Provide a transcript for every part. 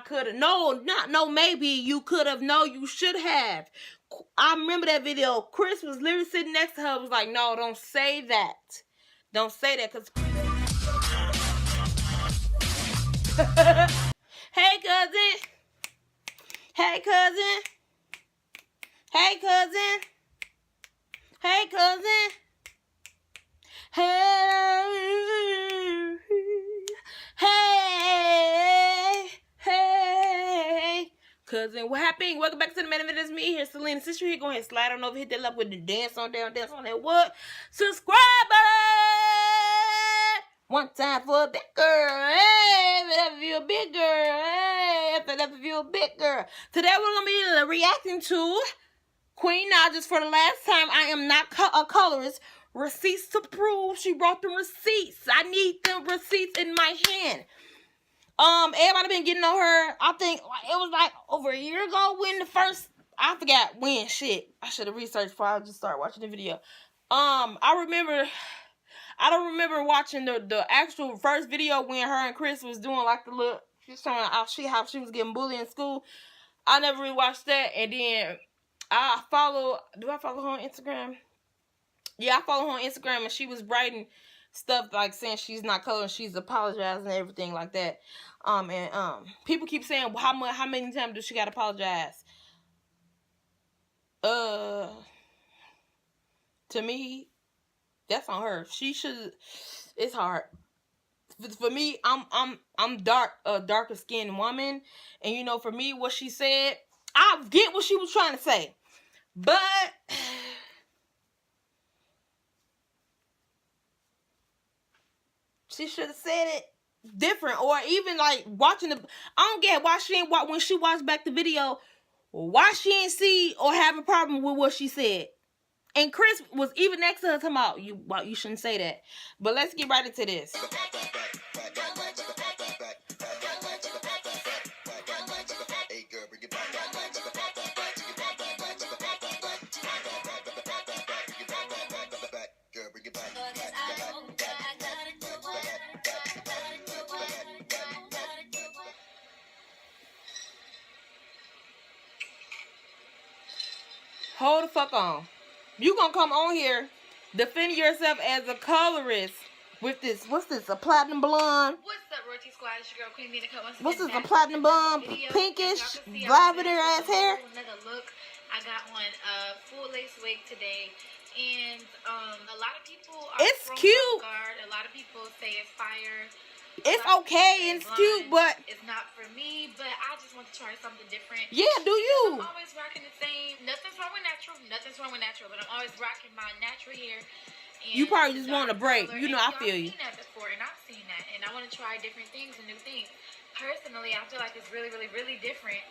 could have. No, maybe you could have. No, you should have. I remember that video. Chris was literally sitting next to her. Was like, no, don't say that. Don't say that, because... Hey, cousin. Hey, cousin. Hey, cousin. Hey, cousin. Hey. Hey. Cousin, what happened? Welcome back to the main event. It's me here, Selena. Sister here. Go ahead and slide on over. Hit that like with the dance on down. Dance on that what? Subscriber. One time for a big girl. Hey, if you're a big girl. Hey, if you're a big girl. Today we're going to be reacting to Queen Naja's For the Last Time. I am not a colorist. Receipts to prove. She brought the receipts. I need the receipts in my hand. Everybody been getting on her. I think it was like over a year ago when the first, I forgot when, shit. I should have researched before I just started watching the video. I don't remember watching the actual first video when her and Chris was doing like the look. She was showing how she was getting bullied in school. I never really watched that. And then do I follow her on Instagram? Yeah, I follow her on Instagram, and she was writing stuff like saying she's not coloring, she's apologizing and everything like that. People keep saying how many times does she gotta apologize? To me, that's on her. She should. It's hard. For me, I'm darker skinned woman, and you know, for me, what she said, I get what she was trying to say, but she should have said it different, or even like watching the. I don't get why she ain't when she watched back the video. Why she ain't see or have a problem with what she said. And Chris was even next to her talking about you shouldn't say that. But let's get right into this. Hold the fuck on. You gonna come on here defending yourself as a colorist with this, what's this, a platinum blonde? What's up, Royalty Squad? It's your girl, Queen Bee. What's this, a platinum blonde, pinkish, lavender ass hair? Another look. I got on a full lace wig today. And a lot of people are it's cute. A lot of people say it's fire. It's okay, it's cute, but it's not for me. But I just want to try something different. Yeah, do you? I'm always rocking the same. Nothing's wrong with natural. Nothing's wrong with natural. But I'm always rocking my natural hair. And you probably just want a break. You know, I feel you. I've seen that before, and I've seen that, and I want to try different things and new things. Personally, I feel like it's really, really, really different.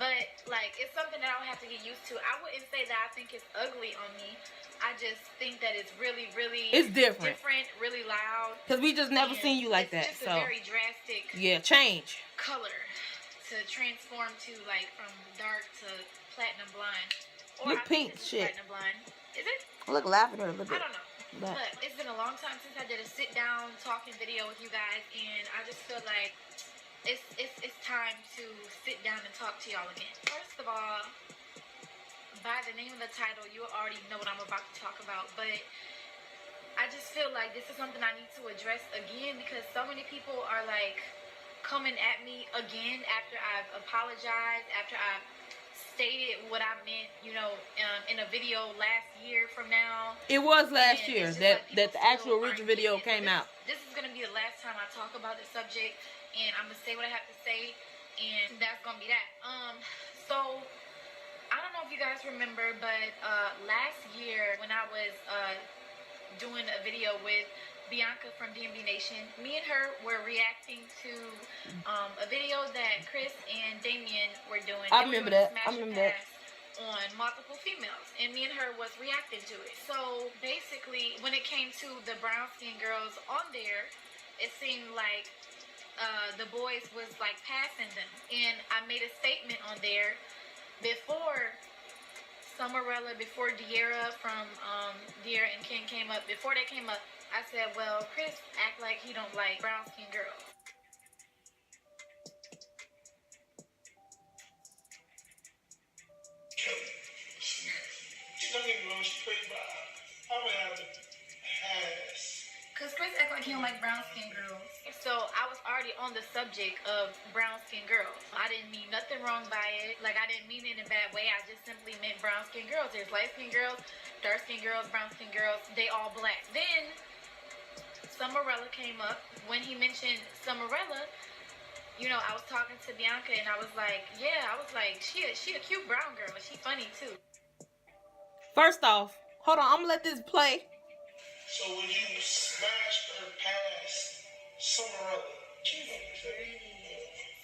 But like, it's something that I don't have to get used to. I wouldn't say that I think it's ugly on me. I just think that it's really, really... It's different. Really loud. Because we just never seen you like that. It's just a very drastic... Yeah, change. ...color to transform to, like, from dark to platinum blonde. Or look pink shit. Platinum blonde. Is it? Look lavender a little bit. I don't know. But it's been a long time since I did a sit-down talking video with you guys. And I just feel like it's time to sit down and talk to y'all again. First of all... by the name of the title, you already know what I'm about to talk about, but I just feel like this is something I need to address again, because so many people are like coming at me again after I've apologized, after I've stated what I meant, you know, in a video last year from now. It was last year that the actual original video came out. This is going to be the last time I talk about the subject, and I'm going to say what I have to say, and that's going to be that. So... I don't know if you guys remember, but last year when I was doing a video with Bianca from DMB Nation, me and her were reacting to a video that Chris and Damien were doing. I remember that. I remember that. On multiple females, and me and her was reacting to it. So basically, when it came to the brown skin girls on there, it seemed like the boys was like passing them, and I made a statement on there. Before Summerella, before De'Ara from De'Ara and King came up, before they came up, I said, well, Chris act like he don't like brown skin girls. already on the subject of brown-skinned girls. I didn't mean nothing wrong by it. Like, I didn't mean it in a bad way. I just simply meant brown-skinned girls. There's light-skinned girls, dark-skinned girls, brown-skinned girls. They all black. Then Summerella came up. When he mentioned Summerella, you know, I was talking to Bianca and I was like, yeah, I was like, she a cute brown girl, but she funny too. First off, hold on, I'm gonna let this play. So would you smash her past Summerella?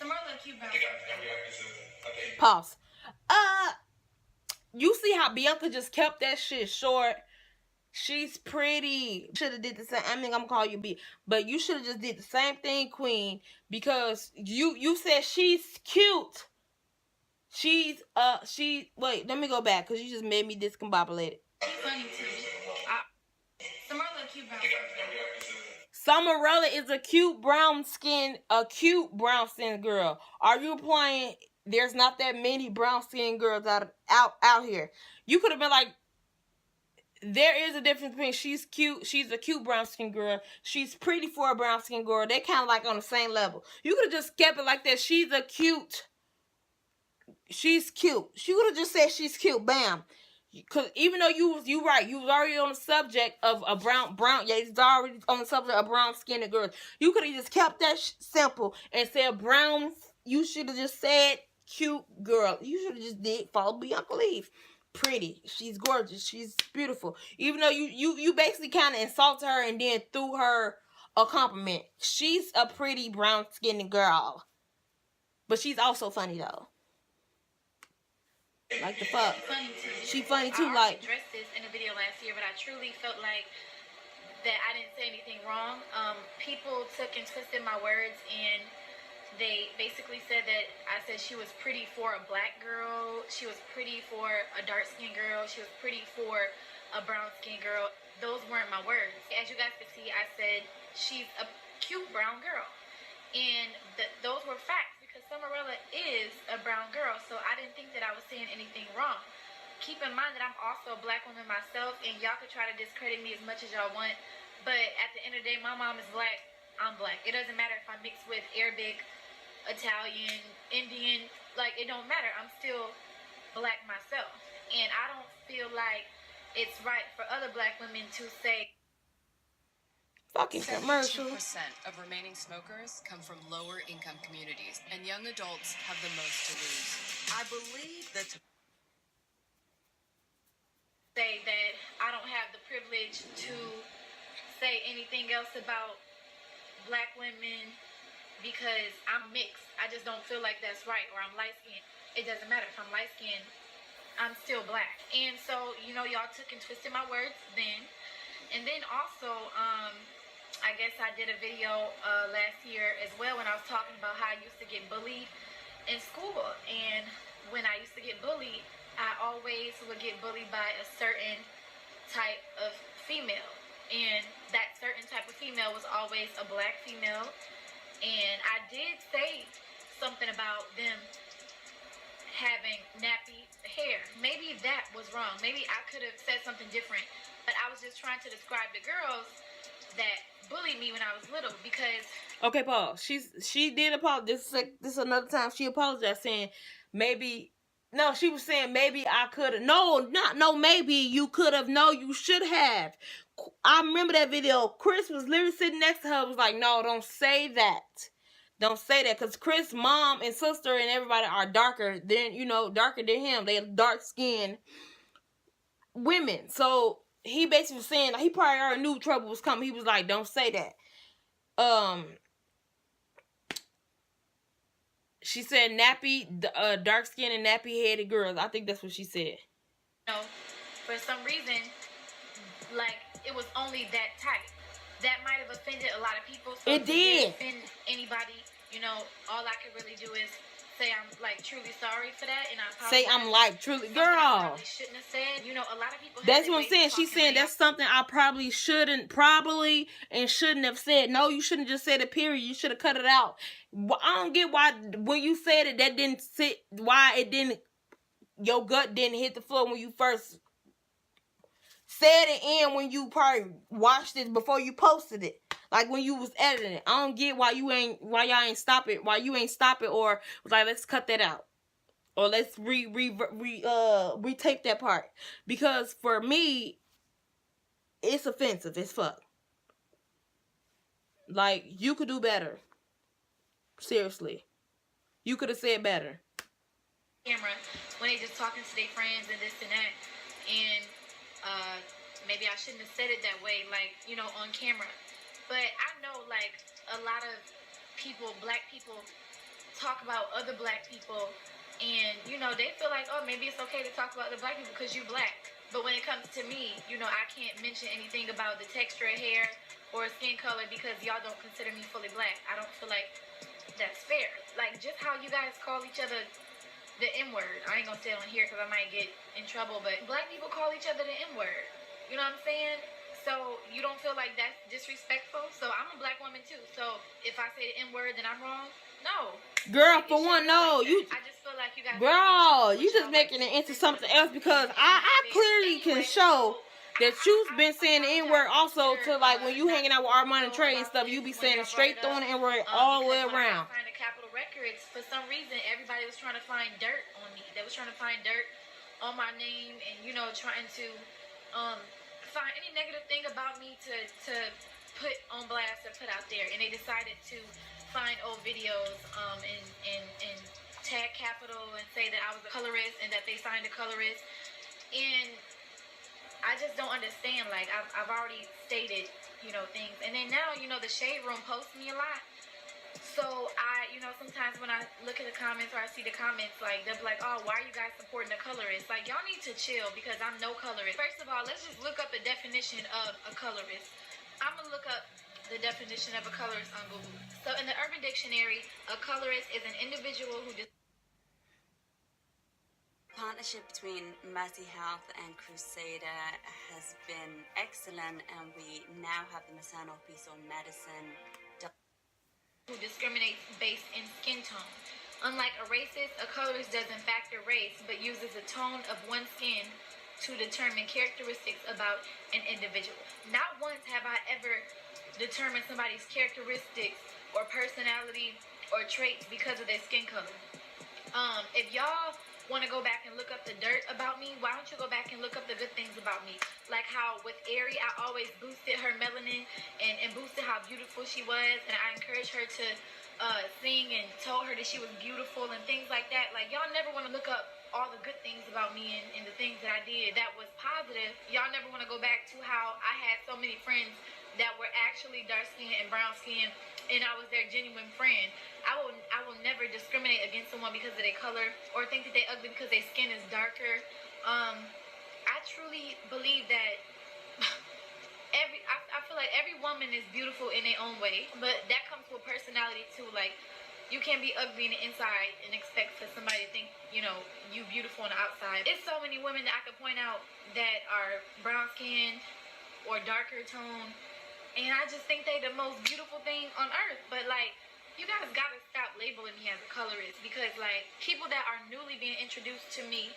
Summerella, cute brown. Okay. Pause. You see how Bianca just kept that shit short? She's pretty. Should have did the same. I mean, I'm gonna call you B, but you should have just did the same thing, Queen, because you said she's cute. Wait, let me go back because you just made me discombobulated. She's funny too. Summerella, cute brown. Summerella is a cute brown skin girl. Are you implying there's not that many brown skin girls out here? You could have been like, there is a difference between she's a cute brown skin girl, she's pretty for a brown skin girl. They kind of like on the same level. You could have just kept it like that. She's cute. She would have just said she's cute. Bam. Because even though you was already on the subject of a brown, yeah, it's already on the subject of brown skinned girls. You could have just kept that simple and said brown. You should have just said cute girl. You should have just follow Bianca Leaf. Pretty. She's gorgeous. She's beautiful. Even though you basically kind of insulted her and then threw her a compliment. She's a pretty brown skinned girl. But she's also funny though. Like the fuck. She funny too. I addressed this in a video last year, but I truly felt like that I didn't say anything wrong. People took and twisted my words, and they basically said that I said she was pretty for a black girl, she was pretty for a dark-skinned girl, she was pretty for a brown-skinned girl. Those weren't my words. As you guys can see, I said she's a cute brown girl, and those were facts. Because Summerella is a brown girl, so I didn't think that I was saying anything wrong. Keep in mind that I'm also a black woman myself, and y'all could try to discredit me as much as y'all want, but at the end of the day, my mom is black, I'm black. It doesn't matter if I mix with Arabic, Italian, Indian, like, it don't matter. I'm still black myself, and I don't feel like it's right for other black women to say fucking commercial. 72% of remaining smokers come from lower income communities, and young adults have the most to lose. I believe that say that I don't have the privilege to say anything else about black women because I'm mixed. I just don't feel like that's right. Or I'm light-skinned. It doesn't matter if I'm light-skinned. I'm still black. And so, you know, y'all took and twisted my words then. And then also, I guess I did a video last year as well when I was talking about how I used to get bullied in school. And when I used to get bullied, I always would get bullied by a certain type of female. And that certain type of female was always a black female. And I did say something about them having nappy hair. Maybe that was wrong. Maybe I could have said something different. But I was just trying to describe the girls that bullied me when I was little, because okay, Paul. She did apologize. This is another time she apologized, saying maybe. No, she was saying maybe I could have. No, maybe you could have. No, you should have. I remember that video. Chris was literally sitting next to her. Was like, no, don't say that. Don't say that, because Chris' mom and sister and everybody are darker than him. They're dark skinned women. So he basically was saying, he probably already knew trouble was coming. He was like, don't say that. She said nappy, dark skinned and nappy headed girls. I think that's what she said. For some reason, like, it was only that type. That might have offended a lot of people. So it did. Offend anybody, all I could really do is say I'm like truly sorry for that, and I apologize. Say I'm like truly, girl. I probably shouldn't have said. A lot of people. That's what I'm saying. She's saying that's something I probably shouldn't have said. No, you shouldn't just said it. Period. You should have cut it out. I don't get why when you said it that didn't sit. Why it didn't. Your gut didn't hit the floor when you first said it, and when you probably watched it before you posted it. Like when you was editing it. I don't get why y'all ain't stop it, or was like, let's cut that out. Or let's retape that part. Because for me, it's offensive as fuck. Like, you could do better. Seriously. You could have said better. Camera, when they just talking to their friends and this and that. And maybe I shouldn't have said it that way, like, you know, on camera. But I know, like, a lot of people, black people, talk about other black people. And, you know, they feel like, oh, maybe it's okay to talk about other black people because you black. But when it comes to me, you know, I can't mention anything about the texture of hair or skin color because y'all don't consider me fully black. I don't feel like that's fair. Like, just how you guys call each other the N-word. I ain't gonna say it on here because I might get in trouble, but black people call each other the N-word. You know what I'm saying? So you don't feel like that's disrespectful? So I'm a black woman too. So if I say the N-word, then I'm wrong? No. Girl, Like, for one, no. like I just feel like you guys... Girl, you just making it into something else because I clearly can show that you've been saying the N-word also to, like, when you hanging out with Armand and Trey and stuff, you be saying straight throwing the N-word all the way around. When I signed the Capitol Records, for some reason, everybody was trying to find dirt on me. They was trying to find dirt on my name and, you know, trying to find any negative thing about me to put on blast or put out there. And they decided to find old videos and tag Capitol and say that I was a colorist and that they signed a colorist. And I just don't understand. Like, I've already stated, you know, things. And then now, you know, the Shade Room posts me a lot. So I, you know, sometimes when I look at the comments or I see the comments, like, they'll be like, oh, why are you guys supporting the colorist? Like, y'all need to chill because I'm no colorist. First of all, let's just look up the definition of a colorist. I'm going to look up the definition of a colorist on Google. So in the Urban Dictionary, a colorist is an individual who... Partnership between Mercy Health and Crusader has been excellent, and we now have the maternal piece on medicine. Who discriminates based in skin tone. Unlike a racist, a colorist doesn't factor race, but uses the tone of one's skin to determine characteristics about an individual. Not once have I ever determined somebody's characteristics or personality or traits because of their skin color. If y'all want to go back and look up the dirt about me, why don't you go back and look up the good things about me? Like how with Ari, I always boosted her melanin and boosted how beautiful she was, and I encouraged her to sing and told her that she was beautiful and things like that. Like, y'all never want to look up all the good things about me and the things that I did that was positive. Y'all never want to go back to how I had so many friends that were actually dark skin and brown skin, and I was their genuine friend. I will never discriminate against someone because of their color or think that they're ugly because their skin is darker. I truly believe that I feel like every woman is beautiful in their own way, but that comes with personality too. Like, you can't be ugly on the inside and expect for somebody to think, you know, you beautiful on the outside. There's so many women that I could point out that are brown skin or darker tone, and I just think they the most beautiful thing on earth. But like, you guys gotta stop labeling me as a colorist, because like, people that are newly being introduced to me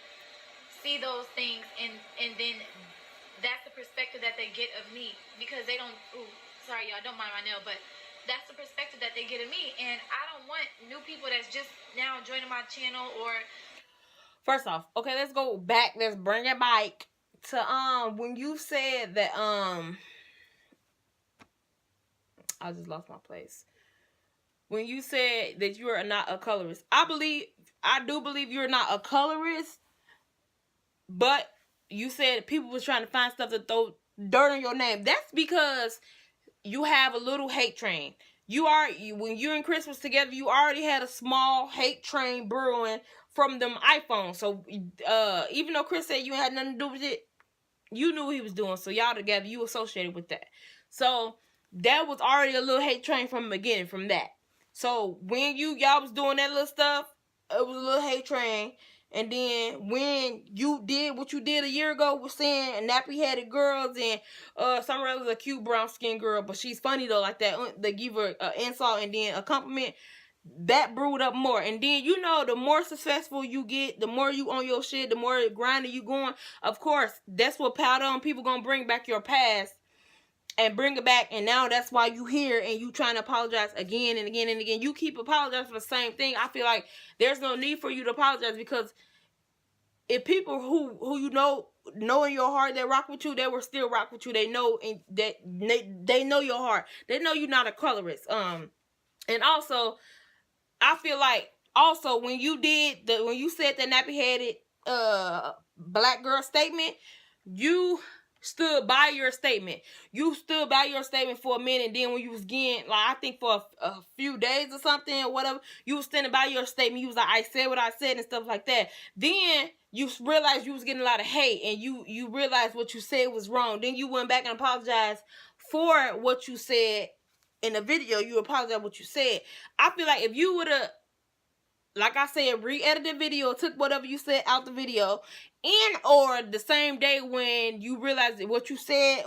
see those things and then that's the perspective that they get of me, because they don't, ooh, sorry y'all, don't mind my nail, but that's the perspective that they get of me, and I don't want new people that's just now joining my channel or... First off, okay, let's go back, let's bring it back to, when you said that, I just lost my place. When you said that you are not a colorist, I do believe you're not a colorist, but you said people was trying to find stuff to throw dirt on your name. That's because you have a little hate train. When you and Chris was together, you already had a small hate train brewing from them iPhones. So even though Chris said you had nothing to do with it, you knew what he was doing. So y'all together, you associated with that. So that was already a little hate train from the beginning, from that. So when y'all was doing that little stuff, it was a little hate train. And then when you did what you did a year ago with saying nappy-headed girls and some was a cute brown-skinned girl, but she's funny though, like that, they give her an insult and then a compliment, that brewed up more. And then, you know, the more successful you get, the more you on your shit, the more grinding you going, of course, that's what powder on people gonna bring back your past and bring it back, and now that's why you here and you trying to apologize again and again and again. You keep apologizing for the same thing. I feel like there's no need for you to apologize, because if people who you know in your heart that rock with you, they will still rock with you. They know, and that they know your heart. They know you're not a colorist. And also, I feel like also when you said the nappy headed black girl statement, you stood by your statement. You stood by your statement for a minute, and then when you was getting, like, I think for a few days or something or whatever, you was standing by your statement. You was like, I said what I said and stuff like that. Then you realized you was getting a lot of hate, and you realized what you said was wrong. Then you went back and apologized for what you said in the video. You apologized for what you said. I feel like if you would have, like I said, re-edited the video, took whatever you said out the video, and or the same day when you realized what you said,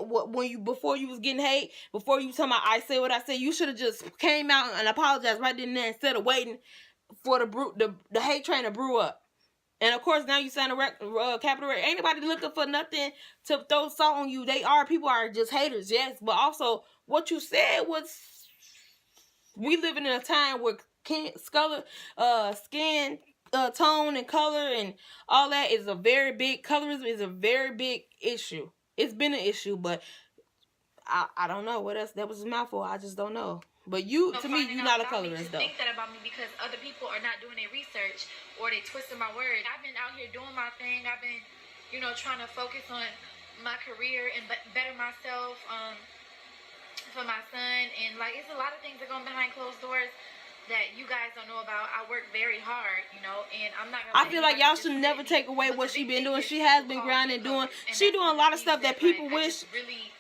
before you was getting hate, before you talking about I said what I said, you should have just came out and apologized right then and there instead of waiting for the hate train to brew up. And of course, now you sign a capital rate. Ain't nobody looking for nothing to throw salt on you. People are just haters, yes, but also what you said was, we living in a time where skin tone and color and all that is a very big, colorism is a very big issue. It's been an issue, but I don't know what else. That was a mouthful. I just don't know. But to me, you're not a colorist, though. Think that about me because other people are not doing their research, or they twisting my words. I've been out here doing my thing. I've been, trying to focus on my career and better myself for my son. And, like, it's a lot of things that go behind closed doors that you guys don't know about. I work very hard, and I'm not gonna. I feel like y'all should never take away what she been doing. She has been grinding, she doing a lot of stuff that people wish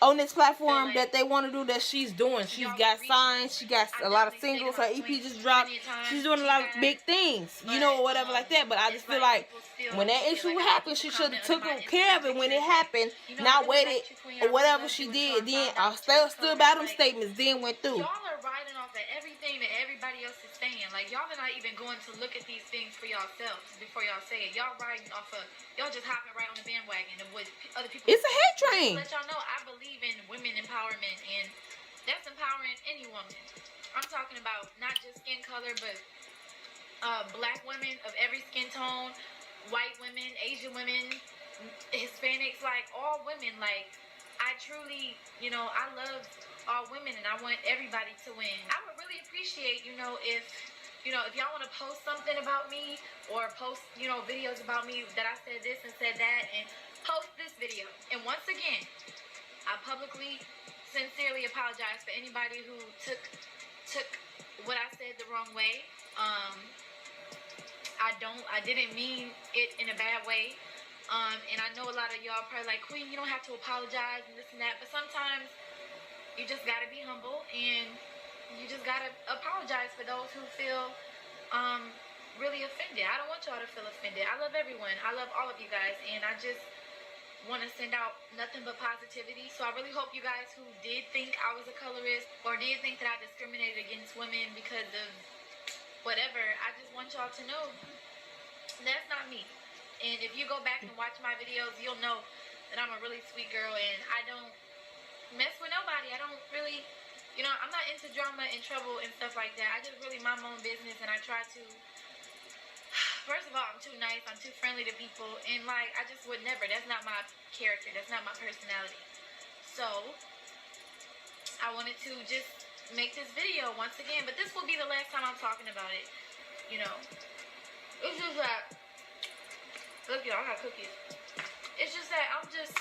on this platform that they want to do, that she's doing. She's got signs, she got a lot of singles, her EP just dropped. She's doing a lot of big things, whatever like that. But I just feel like when that issue happened, she should have took care of it when it happened, not waited or whatever she did. Then I stood by them statements, then went through. Y'all are riding off of everything that everybody else is saying. Like, y'all are not even going to look at these things for yourselves before y'all say it. Y'all riding off of, y'all just hopping right on the bandwagon of what other people. It's a hate train. Let y'all know I believe in women empowerment, and that's empowering any woman. I'm talking about not just skin color, but black women of every skin tone, white women, Asian women, Hispanics, like all women. Like, I truly, I love all women, and I want everybody to win. I would really appreciate, if y'all want to post something about me, or post, videos about me that I said this and said that, and post this video. And once again, I publicly, sincerely apologize for anybody who took what I said the wrong way. I didn't mean it in a bad way. And I know a lot of y'all probably like, Queen, you don't have to apologize and this and that, but sometimes you just gotta be humble, and you just gotta apologize for those who feel really offended. I don't want y'all to feel offended. I love everyone. I love all of you guys, and I just want to send out nothing but positivity. So I really hope you guys who did think I was a colorist, or did think that I discriminated against women because of whatever, I just want y'all to know that's not me. And if you go back and watch my videos, you'll know that I'm a really sweet girl, and I don't mess with nobody. I don't really, I'm not into drama and trouble and stuff like that. I just really mind my own business, and I try to, first of all, I'm too nice, I'm too friendly to people, and like, I just would never, that's not my character, that's not my personality. So, I wanted to just make this video once again, but this will be the last time I'm talking about it, It's just that, look, y'all, I got cookies. It's just that I'm just...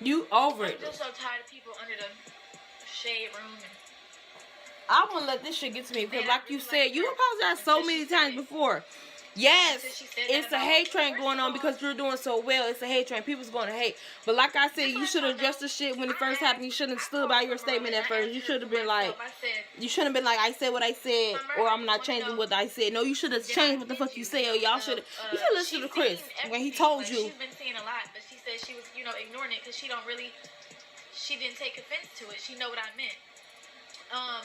You over it. I'm just so tired of people under the shade room. And I won't let this shit get to me, because like you said, you apologized so many times before. Yes, it's a hate train going on because you're doing so well. It's a hate train. People's going to hate. But like I said, you should have addressed the shit when it first happened. You shouldn't have stood by your statement at first. You should have been like, I said what I said, or I'm not changing what I said. No, you should have changed what the fuck you said. Or y'all should have. You should listen to Chris when he told you. She's been seeing a lot, but she said she was, ignoring it because she didn't take offense to it. She know what I meant. I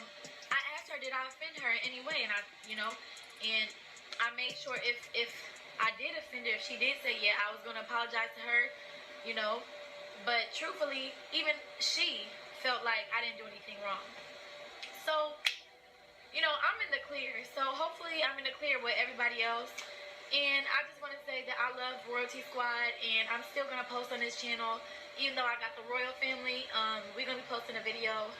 asked her, did I offend her in any way? And and I made sure if I did offend her, if she did say, yeah, I was going to apologize to her, But truthfully, even she felt like I didn't do anything wrong. So, you know, I'm in the clear. So hopefully I'm in the clear with everybody else. And I just want to say that I love Royalty Squad, and I'm still going to post on this channel, even though I got the royal family. We're going to be posting a video,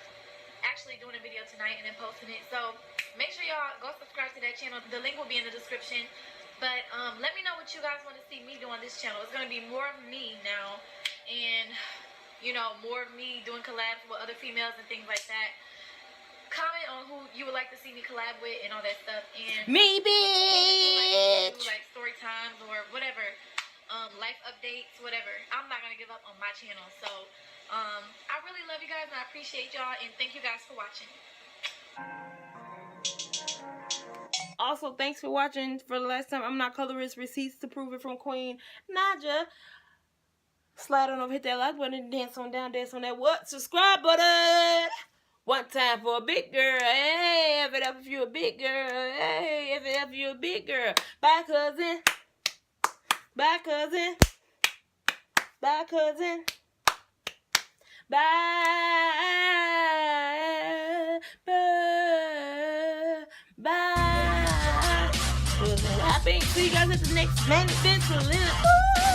actually doing a video tonight and then posting it. So make sure y'all go subscribe to that channel. The link will be in the description. But let me know what you guys want to see me do on this channel. It's going to be more of me now, and, you know, more of me doing collabs with other females and things like that. Comment on who you would like to see me collab with and all that stuff. And Me, bitch. do like story times or whatever, life updates, whatever. I'm not gonna give up on my channel. So I really love you guys and I appreciate y'all, and thank you guys for watching. Also, thanks for watching for the last time. I'm not colorist. Receipts to prove it from Queen Naja. Slide on over, hit that like button, and dance on down, dance on that what? Subscribe button. One time for a big girl. Hey, if it up if you a big girl. Hey, if it up if you a big girl. Bye, cousin. Bye, cousin. Bye, cousin. Bye. Bye. Bye. I think see you guys at the next main event.